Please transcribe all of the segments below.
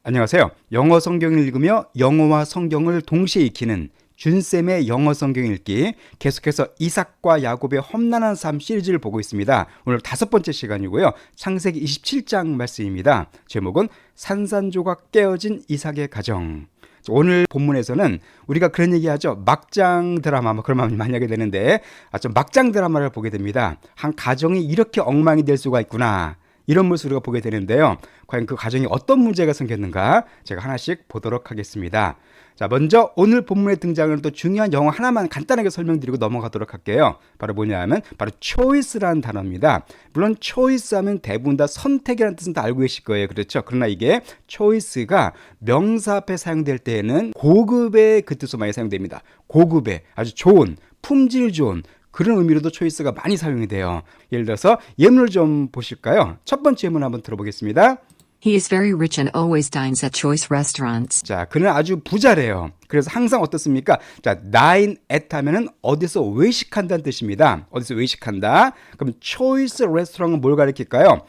안녕하세요. 영어 성경을 읽으며 영어와 성경을 동시에 익히는 준쌤의 영어 성경 읽기, 계속해서 이삭과 야곱의 험난한 삶 시리즈를 보고 있습니다. 오늘 5번째 시간이고요. 창세기 27장 말씀입니다. 제목은 산산조각 깨어진 이삭의 가정. 오늘 본문에서는 우리가 그런 얘기하죠. 막장 드라마, 그런 말 많이 하게 되는데, 좀 막장 드라마를 보게 됩니다. 한 가정이 이렇게 엉망이 될 수가 있구나, 이런 모습을 우리가 보게 되는데요. 과연 그 가정에 어떤 문제가 생겼는가 제가 하나씩 보도록 하겠습니다. 자, 먼저 오늘 본문에 등장하는 또 중요한 영어 하나만 간단하게 설명드리고 넘어가도록 할게요. 바로 뭐냐면 바로 choice라는 단어입니다. 물론 choice 하면 대부분 다 선택이라는 뜻은 다 알고 계실 거예요. 그렇죠? 그러나 이게 choice가 명사 앞에 사용될 때에는 고급의 그 뜻으로 많이 사용됩니다. 고급의, 아주 좋은, 품질 좋은, 그런 의미로도 초이스가 많이 사용이 돼요. 예를 들어서 예문을 좀 보실까요? 첫 번째 예문 한번 들어보겠습니다. He is very rich and always dines at choice restaurants. 자, 그는 아주 부자래요. 그래서 항상 어떻습니까? 자, dine at 하면은 어디서 외식한다는 뜻입니다. 어디서 외식한다. 그럼 choice restaurant은 뭘 가리킬까요?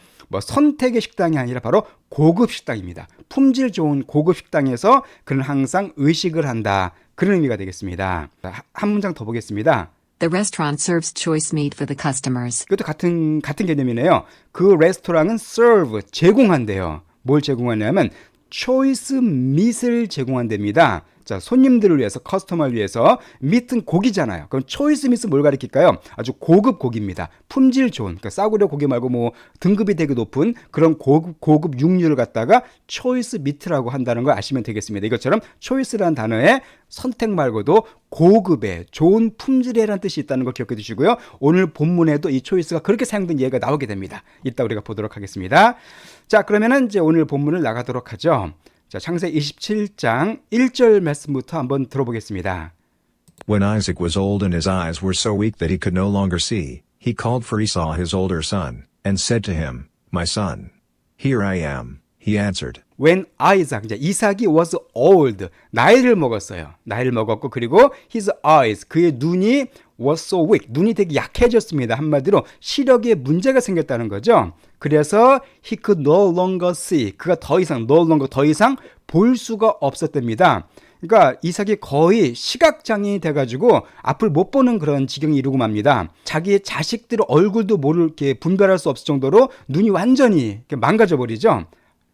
선택의 식당이 아니라 바로 고급 식당입니다. 품질 좋은 고급 식당에서 그는 항상 의식을 한다. 그런 의미가 되겠습니다. 한 문장 더 보겠습니다. The restaurant serves choice meat for the customers. 이것도 같은 개념이네요. 그 레스토랑은 serve, 제공한대요. 뭘 제공하냐면 choice meat을 제공한답니다. 자, 손님들을 위해서, 커스터머를 위해서. meat은 고기잖아요. 그럼 choice meat은 뭘 가리킬까요? 아주 고급 고기입니다. 품질 좋은, 그러니까 싸구려 고기 말고 등급이 되게 높은 그런 고급 육류를 갖다가 choice meat라고 한다는 걸 아시면 되겠습니다. 이것처럼 choice라는 단어에 선택 말고도 고급의, 좋은 품질이라는 뜻이 있다는 걸 기억해 두시고요. 오늘 본문에도 이 choice가 그렇게 사용된 예가 나오게 됩니다. 이따 우리가 보도록 하겠습니다. 자, 그러면은 이제 오늘 본문을 나가도록 하죠. 자, 창세기 27장 1절 말씀부터 한번 들어보겠습니다. When Isaac was old and his eyes were so weak that he could no longer see, he called for Esau his older son, and said to him, My son. Here I am, he answered. When Isaac, 이제 이삭이 was old, 나이를 먹었어요. 나이를 먹었고, 그리고 his eyes, 그의 눈이 was so weak, 눈이 되게 약해졌습니다. 한마디로 시력에 문제가 생겼다는 거죠. 그래서 he could no longer see, 그가 더 이상 볼 수가 없었답니다. 그러니까 이삭이 거의 시각장애인이 돼가지고 앞을 못 보는 그런 지경이 이르고 맙니다. 자기의 자식들 얼굴도 이렇게 분별할 수 없을 정도로 눈이 완전히 망가져 버리죠.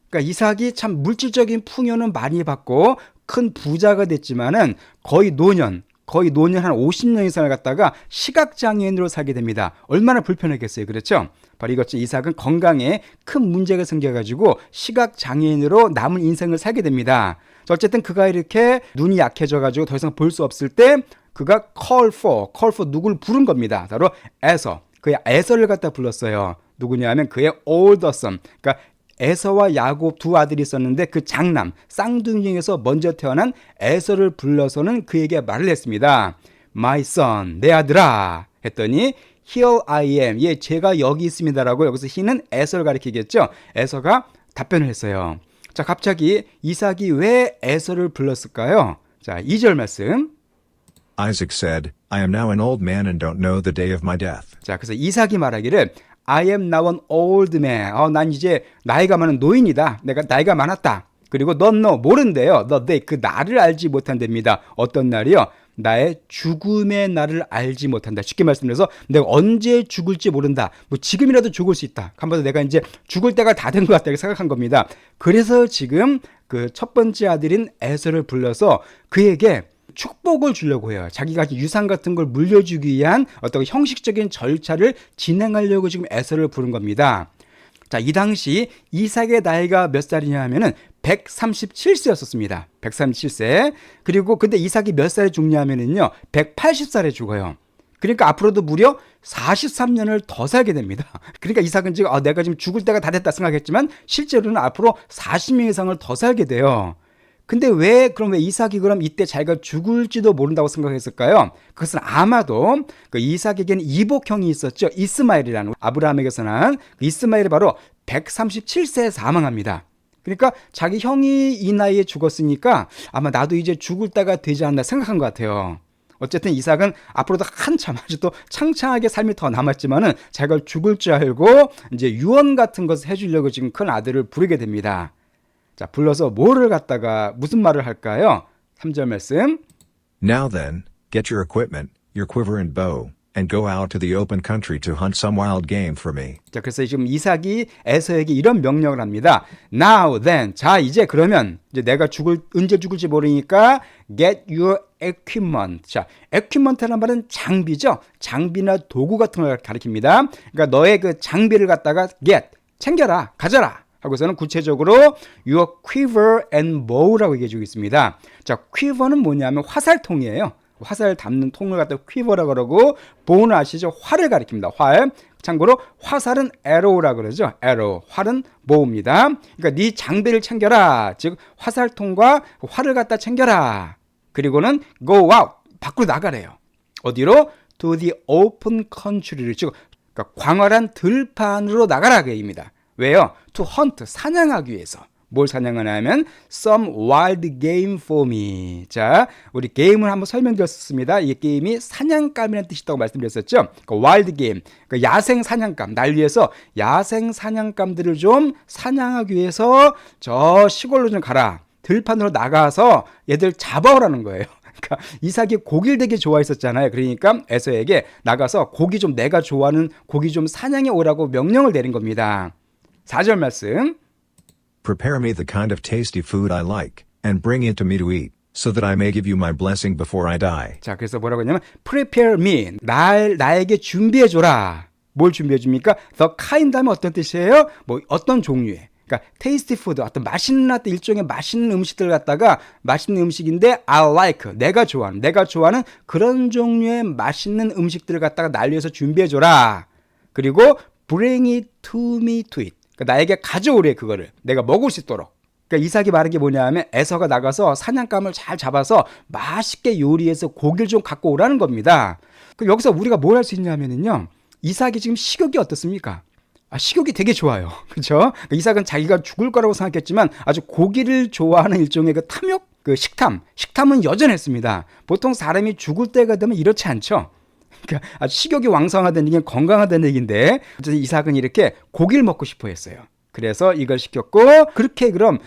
그러니까 이삭이 참 물질적인 풍요는 많이 받고 큰 부자가 됐지만은 거의 노년 한 50년 이상을 갖다가 시각장애인으로 살게 됩니다. 얼마나 불편했겠어요. 그렇죠? 바로 이것이 이삭은 건강에 큰 문제가 생겨가지고 시각장애인으로 남은 인생을 살게 됩니다. 어쨌든 그가 이렇게 눈이 약해져가지고 더 이상 볼 수 없을 때 그가 call for 누구를 부른 겁니다. 바로 에서, 그의 에서를 갖다 불렀어요. 누구냐면 그의 older son, 그러니까 에서와 야곱 두 아들이 있었는데 그 장남, 쌍둥이 중에서 먼저 태어난 에서를 불러서는 그에게 말을 했습니다. My son, 내 아들아 했더니 Here I am, 예, 제가 여기 있습니다라고. 여기서 he는 에서를 가리키겠죠. 에서가 답변을 했어요. 자, 갑자기 이삭이 왜 에서를 불렀을까요? 자, 2절 말씀. Isaac said, I am now an old man and don't know the day of my death. 자, 그래서 이삭이 말하기를 I am now an old man. 난 이제 나이가 많은 노인이다. 내가 나이가 많았다. 그리고 넌 모른대요. 그 날을 알지 못한답니다. 어떤 날이요? 나의 죽음의 날을 알지 못한다. 쉽게 말씀드려서 내가 언제 죽을지 모른다. 지금이라도 죽을 수 있다. 한번 내가 이제 죽을 때가 다 된 것 같다. 이렇게 생각한 겁니다. 그래서 지금 그 첫 번째 아들인 에서를 불러서 그에게 축복을 주려고 해요. 자기가 유산 같은 걸 물려주기 위한 어떤 형식적인 절차를 진행하려고 지금 에서를 부른 겁니다. 자, 이 당시 이삭의 나이가 몇 살이냐 하면은 137세였었습니다. 137세. 그리고 근데 이삭이 몇 살에 죽냐면은요, 180살에 죽어요. 그러니까 앞으로도 무려 43년을 더 살게 됩니다. 그러니까 이삭은 지금 내가 지금 죽을 때가 다 됐다 생각했지만 실제로는 앞으로 40년 이상을 더 살게 돼요. 근데 왜 이삭이 이때 자기가 죽을지도 모른다고 생각했을까요? 그것은 아마도 그 이삭에게는 이복형이 있었죠. 이스마엘이라는, 아브라함에게서 난 그 이스마엘이 바로 137세에 사망합니다. 그러니까 자기 형이 이 나이에 죽었으니까 아마 나도 이제 죽을 때가 되지 않나 생각한 것 같아요. 어쨌든 이삭은 앞으로도 한참 아주 또 창창하게 삶이 더 남았지만은 자기가 죽을 줄 알고 이제 유언 같은 것을 해주려고 지금 큰 아들을 부르게 됩니다. 자, 불러서 뭐를 갖다가 무슨 말을 할까요? 3절 말씀. Now then, get your equipment, your quiver and bow, and go out to the open country to hunt some wild game for me. 자, 그래서 지금 이삭이 에서에게 이런 명령을 합니다. Now then, 자, 이제 그러면 이제 내가 언제 죽을지 모르니까 get your equipment. 자, equipment라는 말은 장비죠. 장비나 도구 같은 걸 가리킵니다. 그러니까 너의 그 장비를 갖다가 get, 챙겨라, 가져라. 하고서는 구체적으로 your quiver and bow라고 얘기해 주고 있습니다. 자, quiver는 뭐냐면 화살통이에요. 화살 담는 통을 갖다 quiver라고 그러고 bow는 아시죠? 활을 가리킵니다. 활. 참고로 화살은 arrow라고 그러죠. arrow. 활은 bow입니다. 그러니까 네 장비를 챙겨라. 즉 화살통과 활을 갖다 챙겨라. 그리고는 go out. 밖으로 나가래요. 어디로? to the open country를 즉 그러니까 광활한 들판으로 나가라 그 얘기입니다. 왜요? to hunt, 사냥하기 위해서. 뭘 사냥하냐면 some wild game for me. 자, 우리 게임을 한번 설명드렸습니다. 이 게임이 사냥감이라는 뜻이 있다고 말씀드렸었죠. 그러니까 wild game, 그러니까 야생 사냥감. 날 위해서 야생 사냥감들을 좀 사냥하기 위해서 저 시골로 좀 가라. 들판으로 나가서 얘들 잡아오라는 거예요. 그러니까 이삭이 고기를 되게 좋아했었잖아요. 그러니까 에서에게 나가서 고기 좀 내가 좋아하는 고기 좀 사냥해 오라고 명령을 내린 겁니다. 4절 말씀. Prepare me the kind of tasty food I like, and bring it to me to eat, so that I may give you my blessing before I die. 자, 그래서 뭐라고 했냐면 prepare me, 나에게 준비해 줘라. 뭘 준비해 줍니까? The kind 하면 어떤 뜻이에요? 뭐 어떤 종류의. 그러니까 tasty food, 어떤 맛있는 일종의 맛있는 음식들 갖다가 맛있는 음식인데 I like, 내가 좋아하는 그런 종류의 맛있는 음식들을 갖다가 날 위해서 준비해 줘라. 그리고 bring it to me to eat. 그러니까 나에게 가져오래 그거를 내가 먹을 수 있도록. 그러니까 이삭이 말한 게 뭐냐면 에서가 나가서 사냥감을 잘 잡아서 맛있게 요리해서 고기를 좀 갖고 오라는 겁니다. 그럼 여기서 우리가 뭘 할 수 있냐면요, 이삭이 지금 식욕이 어떻습니까? 식욕이 되게 좋아요. 그렇죠? 그러니까 이삭은 자기가 죽을 거라고 생각했지만 아주 고기를 좋아하는 일종의 그 탐욕, 그 식탐은 여전했습니다. 보통 사람이 죽을 때가 되면 이렇지 않죠. 그러니까 아주 식욕이 왕성하다는 얘기는 건강하다는 얘기인데 이삭은 이렇게 고기를 먹고 싶어 했어요. 그래서 이걸 시켰고, 그렇게 그럼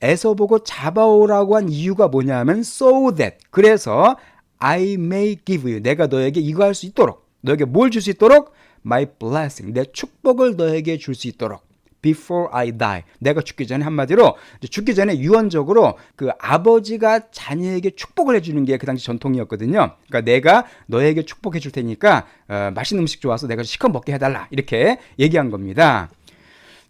에서 보고 잡아오라고 한 이유가 뭐냐면 so that, 그래서 I may give you, 내가 너에게 이거 할 수 있도록, 너에게 뭘 줄 수 있도록? my blessing, 내 축복을 너에게 줄 수 있도록. before I die, 내가 죽기 전에, 한마디로 죽기 전에 유언적으로 그 아버지가 자녀에게 축복을 해주는 게 그 당시 전통이었거든요. 그러니까 내가 너에게 축복해 줄 테니까 맛있는 음식 좋아서 내가 실컷 먹게 해달라, 이렇게 얘기한 겁니다.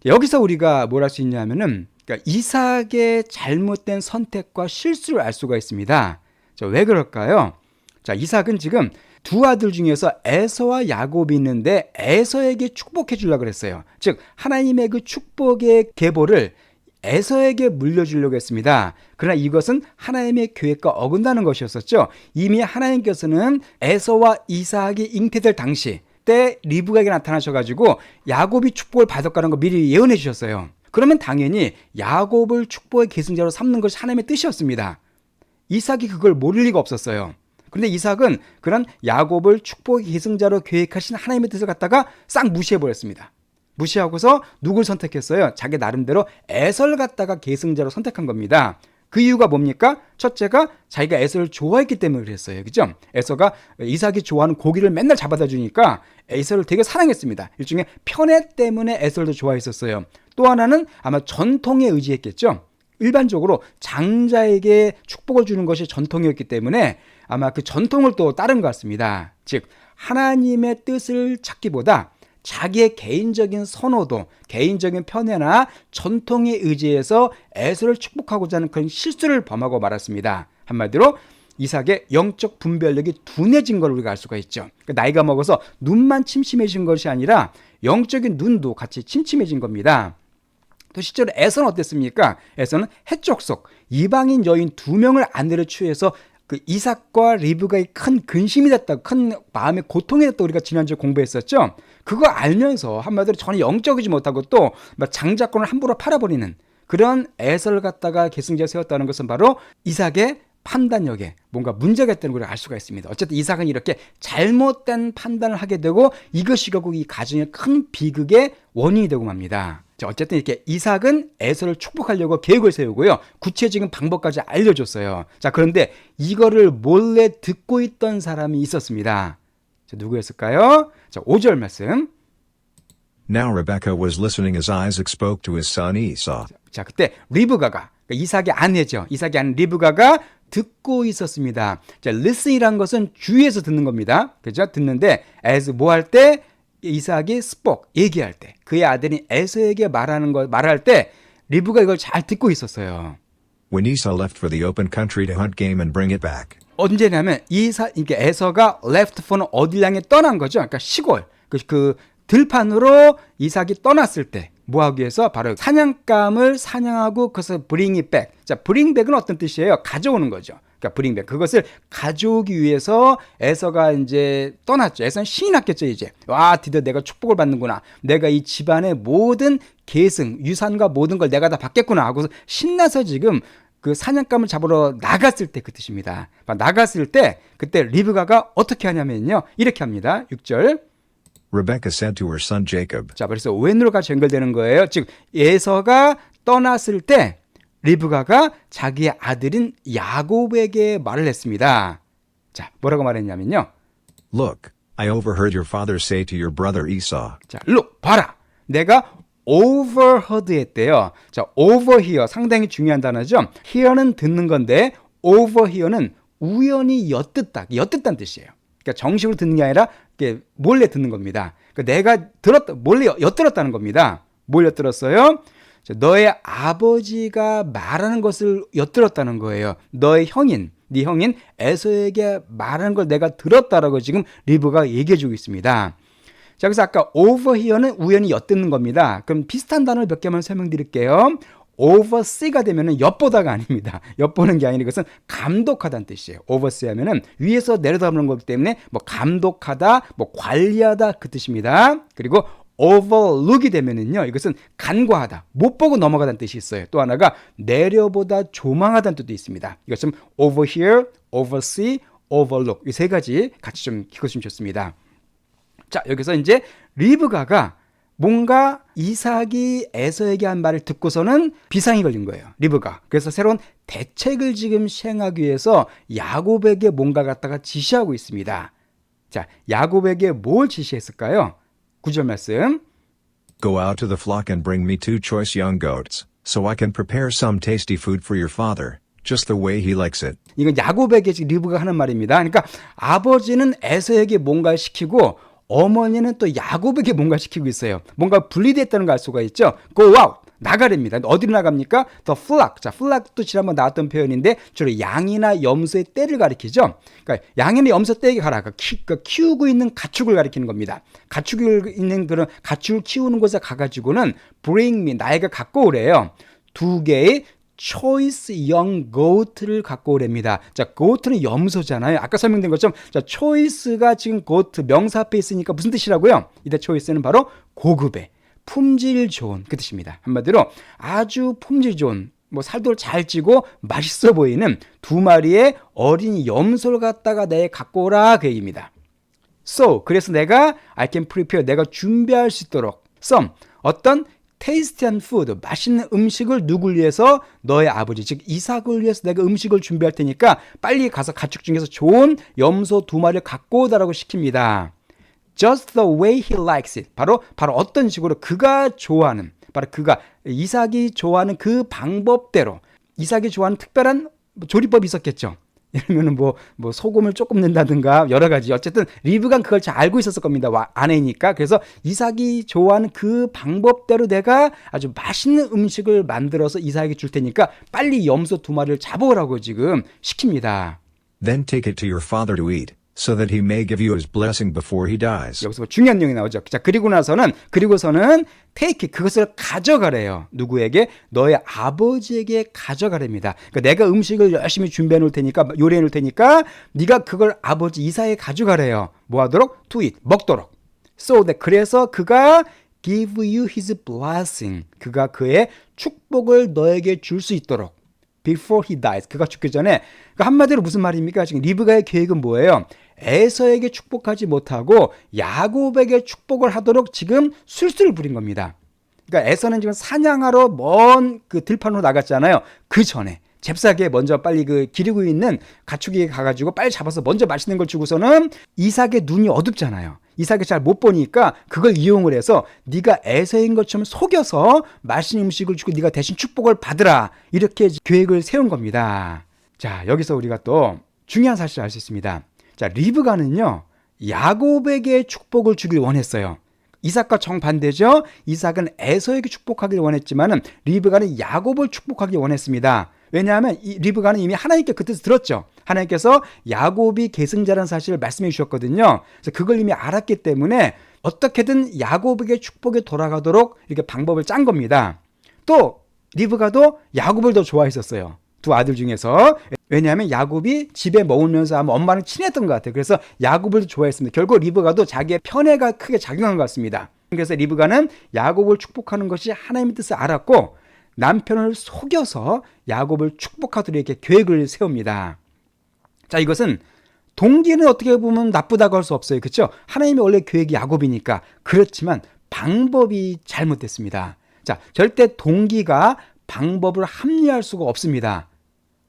여기서 우리가 뭘 할 수 있냐면은, 그러니까 이삭의 잘못된 선택과 실수를 알 수가 있습니다. 자, 왜 그럴까요? 자, 이삭은 지금 두 아들 중에서 에서와 야곱이 있는데 에서에게 축복해 주려고 그랬어요. 즉 하나님의 그 축복의 계보를 에서에게 물려주려고 했습니다. 그러나 이것은 하나님의 계획과 어긋나는 것이었었죠. 이미 하나님께서는 에서와 이삭이 잉태될 당시 때 리브가에게 나타나셔가지고 야곱이 축복을 받을 거라는 거 미리 예언해 주셨어요. 그러면 당연히 야곱을 축복의 계승자로 삼는 것이 하나님의 뜻이었습니다. 이삭이 그걸 모를 리가 없었어요. 그런데 이삭은 그런 야곱을 축복의 계승자로 계획하신 하나님의 뜻을 갖다가 싹 무시해버렸습니다. 무시하고서 누굴 선택했어요? 자기 나름대로 에서를 갖다가 계승자로 선택한 겁니다. 그 이유가 뭡니까? 첫째가 자기가 에서를 좋아했기 때문에 그랬어요. 그죠? 에서가 이삭이 좋아하는 고기를 맨날 잡아다 주니까 에서를 되게 사랑했습니다. 일종의 편애 때문에 에서를 더 좋아했었어요. 또 하나는 아마 전통에 의지했겠죠. 일반적으로 장자에게 축복을 주는 것이 전통이었기 때문에 아마 그 전통을 또 따른 것 같습니다. 즉 하나님의 뜻을 찾기보다 자기의 개인적인 선호도, 개인적인 편애나 전통에 의지해서 에서를 축복하고자 하는 그런 실수를 범하고 말았습니다. 한마디로 이삭의 영적 분별력이 둔해진 걸 우리가 알 수가 있죠. 그러니까 나이가 먹어서 눈만 침침해진 것이 아니라 영적인 눈도 같이 침침해진 겁니다. 또 실제로 에서는 어땠습니까? 에서는 해족속 이방인 여인 2명을 아내로 취해서 그 이삭과 리브가의 큰 근심이 됐다, 큰 마음의 고통이 됐다, 우리가 지난주에 공부했었죠. 그거 알면서 한마디로 전혀 영적이지 못하고 또 장자권을 함부로 팔아버리는 그런 에서를 갖다가 계승자에 세웠다는 것은 바로 이삭의 판단력에 뭔가 문제가 있다는 걸 알 수가 있습니다. 어쨌든 이삭은 이렇게 잘못된 판단을 하게 되고 이것이 결국 이 가정의 큰 비극의 원인이 되고 맙니다. 자, 어쨌든 이렇게 이삭은 에서를 축복하려고 계획을 세우고요. 구체적인 방법까지 알려줬어요. 자, 그런데 이거를 몰래 듣고 있던 사람이 있었습니다. 자, 누구였을까요? 자, 5절 말씀. Now Rebekah was listening as Isaac spoke to his son Esau. 자, 그때 리브가가, 그러니까 이삭의 아내죠. 이삭의 아내 리브가가 듣고 있었습니다. 자, listen이란 것은 주위에서 듣는 겁니다. 그죠? 듣는데 as 뭐 할 때? 이삭이 spoke, 얘기할 때, 그의 아들인 에서에게 말할 때 리브가 이걸 잘 듣고 있었어요. When Esau left for the open country to hunt game and bring it back. 언제냐면 이게 에서가 left for는 어딜 향해 떠난 거죠. 그러니까 시골, 그 들판으로 이삭이 떠났을 때 뭐 하기 위해서 바로 사냥감을 사냥하고 그것을 bring it back. 자, bring back은 어떤 뜻이에요? 가져오는 거죠. 그러니까 bring back. 그것을 가져오기 위해서 에서가 이제 떠났죠. 에서는 신이 났겠죠, 이제. 와, 드디어 내가 축복을 받는구나. 내가 이 집안의 모든 계승, 유산과 모든 걸 내가 다 받겠구나 하고서 신나서 지금 그 사냥감을 잡으러 나갔을 때 그 뜻입니다. 나갔을 때 그때 리브가가 어떻게 하냐면요. 이렇게 합니다. 6절. Rebekah said to her son Jacob. 자, 그래서 when으로 같이 연결되는 거예요. 즉 에서가 떠났을 때 리브가가 자기의 아들인 야곱에게 말을 했습니다. 자, 뭐라고 말했냐면요. Look, I overheard your father say to your brother Esau. 자, look, 봐라. 내가 overheard 했대요. 자, overhear 상당히 중요한 단어죠. hear는 듣는 건데 overhear는 우연히 엿듣다는 뜻이에요. 그러니까 정식으로 듣는 게 아니라 이렇게 몰래 듣는 겁니다. 그러니까 내가 몰래 엿들었다는 겁니다. 뭘 엿들었어요? 자, 너의 아버지가 말하는 것을 엿들었다는 거예요. 너의 형인, 네 형인 에서에게 말하는 걸 내가 들었다라고 지금 리브가 얘기해주고 있습니다. 자, 그래서 아까 overhear는 우연히 엿듣는 겁니다. 그럼 비슷한 단어를 몇 개만 설명드릴게요. oversee가 되면은 엿보다가 아닙니다. 엿보는 게 아니라 이것은 감독하다는 뜻이에요. oversee 하면은 위에서 내려다보는 거기 때문에 뭐 감독하다, 뭐 관리하다 그 뜻입니다. 그리고 overlook이 되면은요, 이것은 간과하다, 못 보고 넘어가다는 뜻이 있어요. 또 하나가 내려보다 조망하다는 뜻도 있습니다. 이것은 overhear, oversee, overlook 이 세 가지 같이 좀 기억하시면 좋습니다. 자, 여기서 이제 리브가가 뭔가 이삭이 에서에게 한 말을 듣고서는 비상이 걸린 거예요. 리브가. 그래서 새로운 대책을 지금 시행하기 위해서 야곱에게 뭔가 갖다가 지시하고 있습니다. 자, 야곱에게 뭘 지시했을까요? 9절 말씀. Go out to the flock and bring me 2 choice young goats, so I can prepare some tasty food for your father, just the way he likes it. 이건 야곱에게 지금 리브가 하는 말입니다. 그러니까 아버지는 에서에게 뭔가 시키고 어머니는 또 야곱에게 뭔가 시키고 있어요. 뭔가 분리됐다는 걸 알 수가 있죠. Go out, 나가랍니다. 어디로 나갑니까? The flock. 자, flock도 지난번 나왔던 표현인데 주로 양이나 염소의 떼를 가리키죠. 그러니까 양이나 염소 떼에게 가라. 그러니까 키우고 있는 가축을 가리키는 겁니다. 가축을 있는 그런 가축을 키우는 곳에 가가지고는 bring me, 나에게 갖고 오래요. 2개의 choice young goat를 갖고 오랍니다. 자, goat는 염소잖아요. 아까 설명된 것처럼 자, choice가 지금 goat 명사 앞에 있으니까 무슨 뜻이라고요? 이때 choice는 바로 고급의 품질 좋은 그 뜻입니다. 한마디로 아주 품질 좋은 뭐 살도 잘 찌고 맛있어 보이는 2마리의 어린 염소를 갖다가 내 갖고 오라 그 얘기입니다. So 그래서 내가 I can prepare 내가 준비할 수 있도록 some 어떤 테이스티한 푸드, 맛있는 음식을 누굴 위해서? 너의 아버지, 즉 이삭을 위해서 내가 음식을 준비할 테니까 빨리 가서 가축 중에서 좋은 염소 2마리를 갖고 오다라고 시킵니다. Just the way he likes it. 바로 어떤 식으로 그가 좋아하는, 바로 그가 이삭이 좋아하는 그 방법대로 이삭이 좋아하는 특별한 조리법이 있었겠죠. 예를 들면 뭐 소금을 조금 넣는다든가 여러 가지. 어쨌든 리브가 그걸 잘 알고 있었을 겁니다. 아내니까. 그래서 이삭이 좋아하는 그 방법대로 내가 아주 맛있는 음식을 만들어서 이삭에게 줄 테니까 빨리 염소 2마리를 잡아오라고 지금 시킵니다. Then take it to your father to eat, so that he may give you his blessing before he dies. 여기서 중요한 내용이 나오죠. 자, 그리고서는 take it, 그것을 가져가래요. 누구에게? 너의 아버지에게 가져가랍니다. 그러니까 내가 음식을 열심히 준비해 놓을 테니까, 요리해 놓을 테니까 네가 그걸 아버지 이삭에게 가져가래요. 뭐 하도록? To eat, 먹도록. So that, 그래서 그가 give you his blessing, 그가 그의 축복을 너에게 줄 수 있도록. Before he dies, 그가 죽기 전에. 그러니까 한마디로 무슨 말입니까? 지금 리브가의 계획은 뭐예요? 에서에게 축복하지 못하고 야곱에게 축복을 하도록 지금 술수를 부린 겁니다. 그러니까 에서는 지금 사냥하러 먼 그 들판으로 나갔잖아요. 그 전에 잽싸게 먼저 빨리 그 기르고 있는 가축이 가가지고 빨리 잡아서 먼저 맛있는 걸 주고서는 이삭의 눈이 어둡잖아요. 이삭이 잘 못 보니까 그걸 이용을 해서 네가 에서인 것처럼 속여서 맛있는 음식을 주고 네가 대신 축복을 받으라. 이렇게 계획을 세운 겁니다. 자, 여기서 우리가 또 중요한 사실을 알 수 있습니다. 자, 리브가는요, 야곱에게 축복을 주길 원했어요. 이삭과 정반대죠. 이삭은 에서에게 축복하길 원했지만은 리브가는 야곱을 축복하길 원했습니다. 왜냐하면 이 리브가는 이미 하나님께 그 뜻을 들었죠. 하나님께서 야곱이 계승자라는 사실을 말씀해 주셨거든요. 그래서 그걸 이미 알았기 때문에 어떻게든 야곱에게 축복이 돌아가도록 이렇게 방법을 짠 겁니다. 또 리브가도 야곱을 더 좋아했었어요. 두 아들 중에서. 왜냐하면 야곱이 집에 머물면서 아마 엄마랑 친했던 것 같아요. 그래서 야곱을 좋아했습니다. 결국 리브가도 자기의 편애가 크게 작용한 것 같습니다. 그래서 리브가는 야곱을 축복하는 것이 하나님의 뜻을 알았고 남편을 속여서 야곱을 축복하도록 이렇게 계획을 세웁니다. 자, 이것은 동기는 어떻게 보면 나쁘다고 할 수 없어요. 그렇죠? 하나님의 원래 계획이 야곱이니까. 그렇지만 방법이 잘못됐습니다. 자, 절대 동기가 방법을 합리화할 수가 없습니다.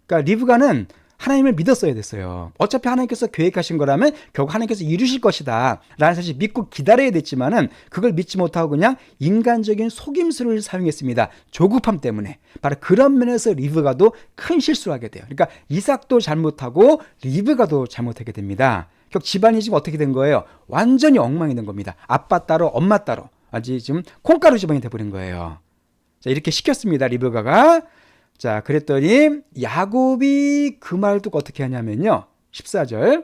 그러니까 리브가는 하나님을 믿었어야 됐어요. 어차피 하나님께서 계획하신 거라면 결국 하나님께서 이루실 것이다 라는 사실 믿고 기다려야 됐지만은 그걸 믿지 못하고 그냥 인간적인 속임수를 사용했습니다. 조급함 때문에. 바로 그런 면에서 리브가도 큰 실수를 하게 돼요. 그러니까 이삭도 잘못하고 리브가도 잘못하게 됩니다. 결국 집안이 지금 어떻게 된 거예요? 완전히 엉망이 된 겁니다. 아빠 따로 엄마 따로 아주 지금 콩가루 집안이 돼버린 거예요. 자, 이렇게 시켰습니다. 리브가가. 자, 그랬더니 야곱이 그 말을 듣고 어떻게 하냐면요. 14절.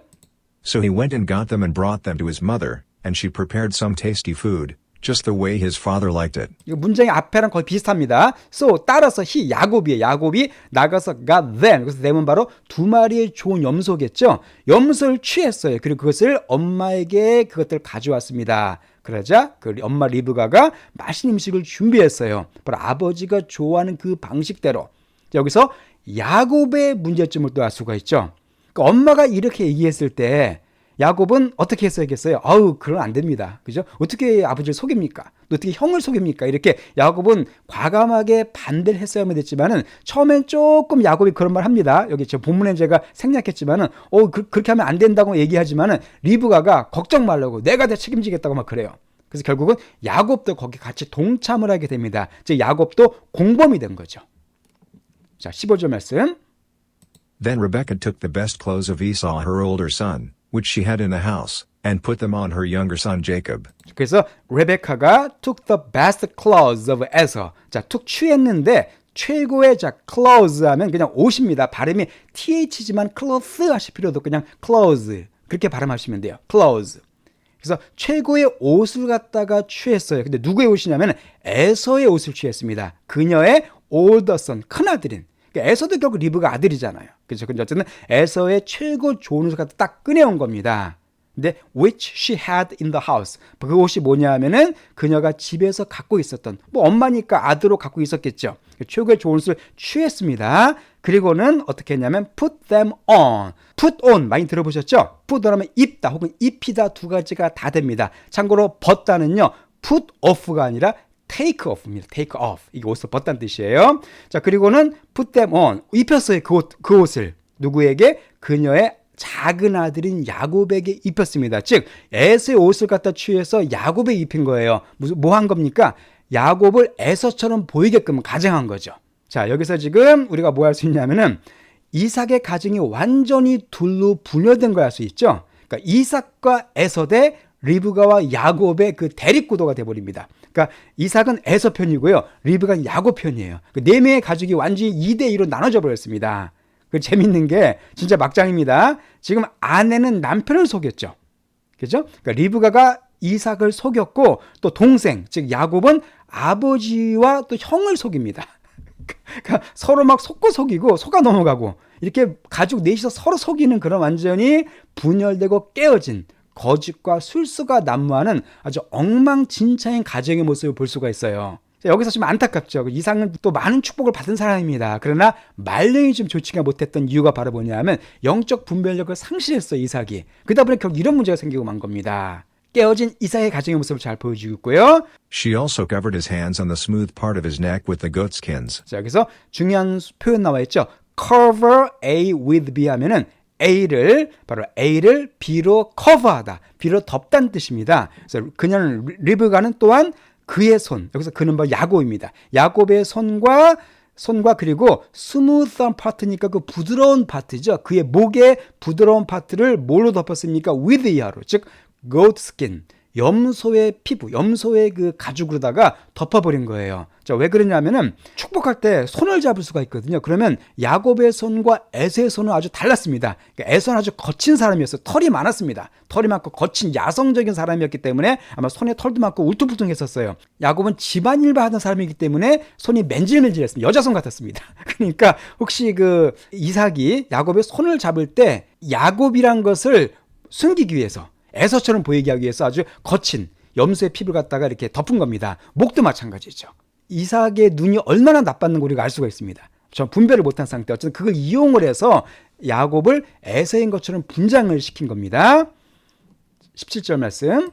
So he went and got them and brought them to his mother, and she prepared some tasty food, just the way his father liked it. 이거 문장의 앞에랑 거의 비슷합니다. So 따라서 야곱이에요. 야곱이 나가서 got them. 그래서 them은 바로 두 마리의 좋은 염소겠죠. 염소를 취했어요. 그리고 그것을 엄마에게 그것들을 가져왔습니다. 그러자 그 엄마 리브가가 맛있는 음식을 준비했어요. 바로 아버지가 좋아하는 그 방식대로. 여기서 야곱의 문제점을 또 알 수가 있죠. 그러니까 엄마가 이렇게 얘기했을 때 야곱은 어떻게 했어야겠어요? 아우, 그건 안 됩니다. 그죠? 어떻게 아버지를 속입니까? 어떻게 형을 속입니까? 이렇게 야곱은 과감하게 반대를 했어야만 됐지만은 처음엔 조금 야곱이 그런 말 합니다. 여기 제 본문에 제가 생략했지만은 그렇게 하면 안 된다고 얘기하지만은 리브가가 걱정 말라고 내가 다 책임지겠다고 막 그래요. 그래서 결국은 야곱도 거기 같이 동참을 하게 됩니다. 즉 야곱도 공범이 된 거죠. 자, 15절 말씀. Then Rebekah took the best clothes of Esau her older son, which she had in the house, and put them on her younger son Jacob. 그래서 레베카가 took the best clothes of Esau. 자, 툭 취했는데 최고의 자 clothes 하면 그냥 옷입니다. 발음이 th지만 cloth 하실 필요도 그냥 clothes 그렇게 발음하시면 돼요. clothes. 그래서 최고의 옷을 갖다가 취했어요. 근데 누구의 옷이냐면 에서의 옷을 취했습니다. 그녀의 older son, 큰아들인. 그러니까 에서도 결국 리브가 아들이잖아요. 그렇죠. 근데 어쨌든 에서의 최고 좋은 옷을 갖다 딱 꺼내온 겁니다. 근데 which she had in the house. 그 옷이 뭐냐 하면은 그녀가 집에서 갖고 있었던, 뭐 엄마니까 아들로 갖고 있었겠죠. 최고의 좋은 옷을 취했습니다. 그리고는 어떻게 했냐면 put them on. put on 많이 들어보셨죠? put on 하면 입다 혹은 입히다 두 가지가 다 됩니다. 참고로 벗다는요 put off가 아니라 take off입니다. take off. 이게 옷을 벗다는 뜻이에요. 자, 그리고는 put them on. 입혔어요. 그 옷을. 누구에게? 그녀의 작은 아들인 야곱에게 입혔습니다. 즉 에서의 옷을 갖다 취해서 야곱에 입힌 거예요. 뭐 한 겁니까? 야곱을 에서처럼 보이게끔 가정한 거죠. 자, 여기서 지금 우리가 뭐 할 수 있냐면은 이삭의 가정이 완전히 둘로 분열된 걸 알 수 있죠. 그러니까 이삭과 에서 대 리브가와 야곱의 그 대립구도가 돼버립니다. 그러니까 이삭은 에서 편이고요. 리브가는 야곱 편이에요. 그 네 명의 가족이 완전히 2대2로 나눠져 버렸습니다. 그 재밌는 게 진짜 막장입니다. 지금 아내는 남편을 속였죠. 그죠? 그러니까 리브가가 이삭을 속였고 또 동생, 즉 야곱은 아버지와 또 형을 속입니다. 그러니까 서로 막 속고 속아 넘어가고 이렇게 가족 넷이서 서로 속이는 그런 완전히 분열되고 깨어진 거짓과 술수가 난무하는 아주 엉망진창인 가정의 모습을 볼 수가 있어요. 여기서 좀 안타깝죠. 이삭은 또 많은 축복을 받은 사람입니다. 그러나 말년이 좀 좋지가 못했던 이유가 바로 뭐냐면 영적 분별력을 상실했어요. 이삭이. 그러다 보니 결국 이런 문제가 생기고 만 겁니다. 깨어진 이삭의 가정의 모습을 잘 보여주고 있고요. She also covered his hands on the smooth part of his neck with the goatskins. 자, 여기서 중요한 표현 나와 있죠. cover A with B 하면은 바로 A를 B로 커버하다, B로 덮다는 뜻입니다. 그래서 그녀는 리브가는 또한 그의 손, 여기서 그는 바로 야곱입니다. 야곱의 손과 그리고 스무스한 파트니까 그 부드러운 파트죠. 그의 목의 부드러운 파트를 뭘로 덮었습니까? with 이하로, 즉 goat skin, 염소의 피부, 염소의 그 가죽으로다가 덮어버린 거예요. 자, 왜 그러냐면은 축복할 때 손을 잡을 수가 있거든요. 그러면 야곱의 손과 에서의 손은 아주 달랐습니다. 그러니까 에서는 아주 거친 사람이었어요. 털이 많았습니다. 털이 많고 거친 야성적인 사람이었기 때문에 아마 손에 털도 많고 울퉁불퉁했었어요. 야곱은 집안일만 하던 사람이기 때문에 손이 맨질맨질했습니다. 여자 손 같았습니다. 그러니까 혹시 그 이삭이 야곱의 손을 잡을 때 야곱이란 것을 숨기기 위해서, 에서처럼 보이게 하기 위해서 아주 거친 염소의 피부를 갖다가 이렇게 덮은 겁니다. 목도 마찬가지죠. 이삭의 눈이 얼마나 나빴는 걸 우리가 알 수가 있습니다. 전 분별을 못한 상태, 어쨌든 그걸 이용을 해서 야곱을 에서인 것처럼 분장을 시킨 겁니다. 17절 말씀.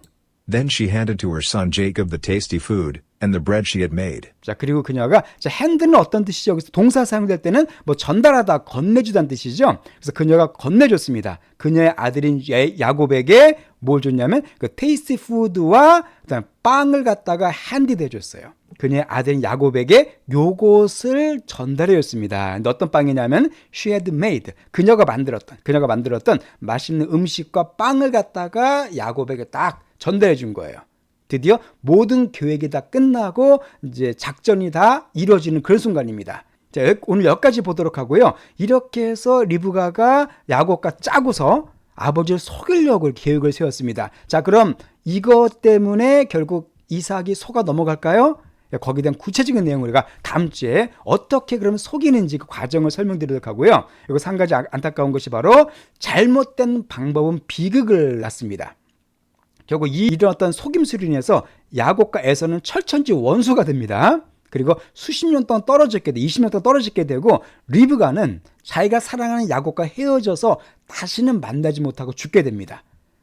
Then she handed to her son Jacob the tasty food and the bread she had made. 자, 그리고 그녀가, 자, 핸드는 어떤 뜻이죠? 여기서 동사 사용될 때는 뭐 전달하다, 건네주다는 뜻이죠. 그래서 그녀가 건네줬습니다. 그녀의 아들인 야곱에게 뭘 줬냐면 그 테이스티 푸드와 그다음 빵을 갖다가 핸디해 줬어요. 그녀의 아들인 야곱에게 요것을 전달해 줬습니다. 근데 어떤 빵이냐면 she had made, 그녀가 만들었던 맛있는 음식과 빵을 갖다가 야곱에게 딱 전달해 준 거예요. 드디어 모든 계획이 다 끝나고 이제 작전이 다 이루어지는 그런 순간입니다. 자, 오늘 여기까지 보도록 하고요. 이렇게 해서 리브가가 야곱과 짜고서 아버지를 속이려고 계획을 세웠습니다. 자, 그럼 이것 때문에 결국 이삭이 속아 넘어갈까요? 거기에 대한 구체적인 내용을 우리가 다음 주에 어떻게 그러면 속이는지 그 과정을 설명드리도록 하고요. 여기서 한 가지 안타까운 것이 바로 잘못된 방법은 비극을 낳습니다. 결국 이런 어떤 속임수로 인해서 야곱과 에서는 철천지 원수가 됩니다. 그리고 수십 년 동안 떨어졌게 되고 20년 동안 떨어지게 되고 리브가는 자기가 사랑하는 야곱과 헤어져서 다시는 만나지 못하고 죽게 됩니다.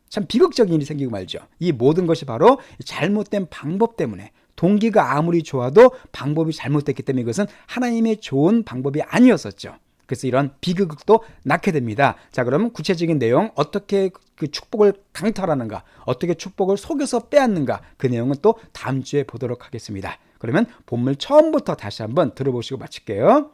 참 비극적인 일이 생기고 말죠. 이 모든 것이 바로 잘못된 방법 때문에, 동기가 아무리 좋아도 방법이 잘못됐기 때문에 이것은 하나님의 좋은 방법이 아니었었죠. 그래서 이런 비극도 낳게 됩니다. 자, 그러면 구체적인 내용, 어떻게 그 축복을 강탈하는가, 어떻게 축복을 속여서 빼앗는가, 그 내용은 또 다음 주에 보도록 하겠습니다. 그러면 본문 처음부터 다시 한번 들어보시고 마칠게요.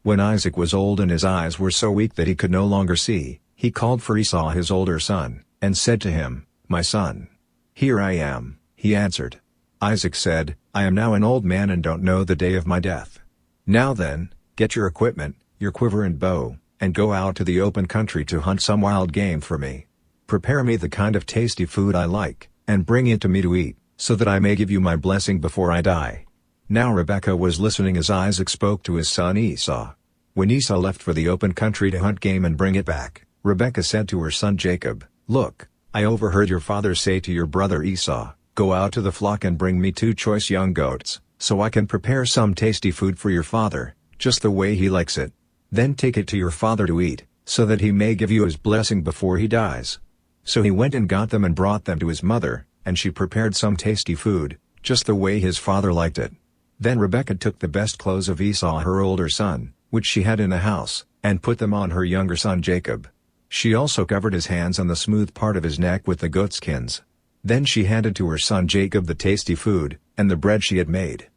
When Isaac was old and his eyes were so weak that he could no longer see, he called for Esau his older son, and said to him, My son. Here I am, he answered. Isaac said, I am now an old man and don't know the day of my death. Now then, get your equipment, your quiver and bow, and go out to the open country to hunt some wild game for me. Prepare me the kind of tasty food I like, and bring it to me to eat, so that I may give you my blessing before I die. Now Rebekah was listening as Isaac spoke to his son Esau. When Esau left for the open country to hunt game and bring it back, Rebekah said to her son Jacob, Look, I overheard your father say to your brother Esau, Go out to the flock and bring me 2 choice young goats, so I can prepare some tasty food for your father, just the way he likes it. Then take it to your father to eat, so that he may give you his blessing before he dies. So he went and got them and brought them to his mother, and she prepared some tasty food, just the way his father liked it. Then Rebekah took the best clothes of Esau her older son, which she had in the house, and put them on her younger son Jacob. She also covered his hands on the smooth part of his neck with the goatskins. Then she handed to her son Jacob the tasty food, and the bread she had made.